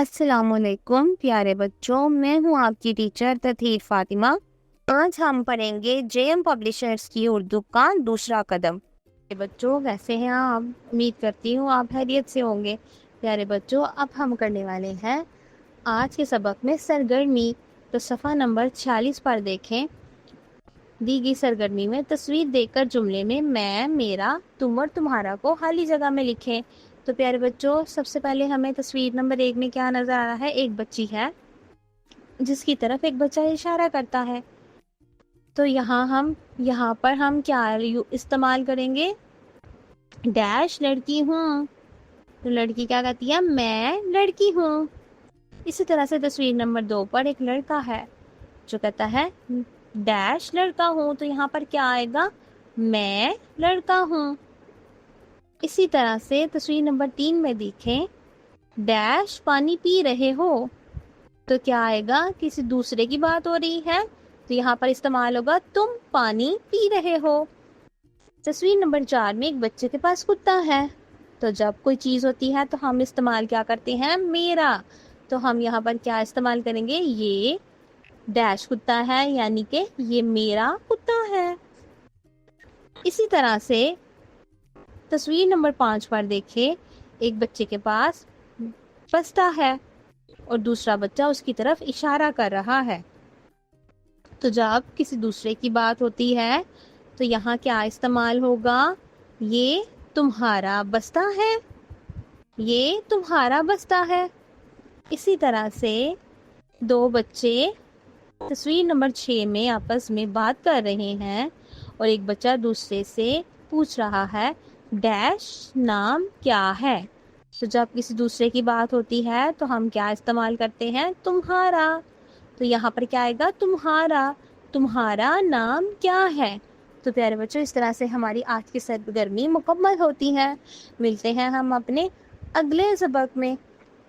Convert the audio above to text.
السلام علیکم پیارے بچوں، میں ہوں آپ کی ٹیچر تطہیر فاطمہ۔ آج ہم پڑھیں گے جے ایم پبلشرز کی اردو کا دوسرا قدم۔ پیارے بچوں، کیسے ہیں آپ؟ امید کرتی ہوں آپ خیریت سے ہوں گے۔ پیارے بچوں، اب ہم کرنے والے ہیں آج کے سبق میں سرگرمی۔ تو صفحہ نمبر 46 پر دیکھیں، دی گئی سرگرمی میں تصویر دیکھ کر جملے میں میں، میرا، تم اور تمہارا کو خالی جگہ میں لکھیں۔ تو پیارے بچوں، سب سے پہلے ہمیں تصویر نمبر 1 میں کیا نظر آ رہا ہے؟ ایک بچی ہے جس کی طرف ایک بچہ اشارہ کرتا ہے۔ تو یہاں پر ہم کیا استعمال کریں گے؟ ڈیش لڑکی ہوں۔ تو لڑکی کیا کہتی ہے؟ میں لڑکی ہوں۔ اسی طرح سے تصویر نمبر 2 پر ایک لڑکا ہے جو کہتا ہے ڈیش لڑکا ہوں۔ تو یہاں پر کیا آئے گا؟ میں لڑکا ہوں۔ اسی طرح سے تصویر نمبر 3 میں دیکھیں، ڈیش پانی پی رہے ہو۔ تو کیا آئے گا؟ کسی دوسرے کی بات ہو رہی ہے، تو یہاں پر استعمال ہوگا تم پانی پی رہے ہو۔ تصویر نمبر 4 میں ایک بچے کے پاس کتا ہے، تو جب کوئی چیز ہوتی ہے تو ہم استعمال کیا کرتے ہیں؟ میرا۔ تو ہم یہاں پر کیا استعمال کریں گے؟ یہ ڈیش کتا ہے، یعنی کہ یہ میرا کتا ہے۔ اسی طرح سے تصویر نمبر 5 پر دیکھیں، ایک بچے کے پاس بستہ ہے اور دوسرا بچہ اس کی طرف اشارہ کر رہا ہے۔ تو جب کسی دوسرے کی بات ہوتی ہے تو یہاں کیا استعمال ہوگا؟ یہ تمہارا بستہ ہے، یہ تمہارا بستہ ہے۔ اسی طرح سے دو بچے تصویر نمبر 6 میں آپس میں بات کر رہے ہیں اور ایک بچہ دوسرے سے پوچھ رہا ہے ڈیش نام کیا ہے۔ تو جب کسی دوسرے کی بات ہوتی ہے تو ہم کیا استعمال کرتے ہیں؟ تمہارا۔ تو یہاں پر کیا آئے گا؟ تمہارا۔ تمہارا نام کیا ہے؟ تو پیارے بچوں، اس طرح سے ہماری آج کی سرگرمی مکمل ہوتی ہے۔ ملتے ہیں ہم اپنے اگلے سبق میں۔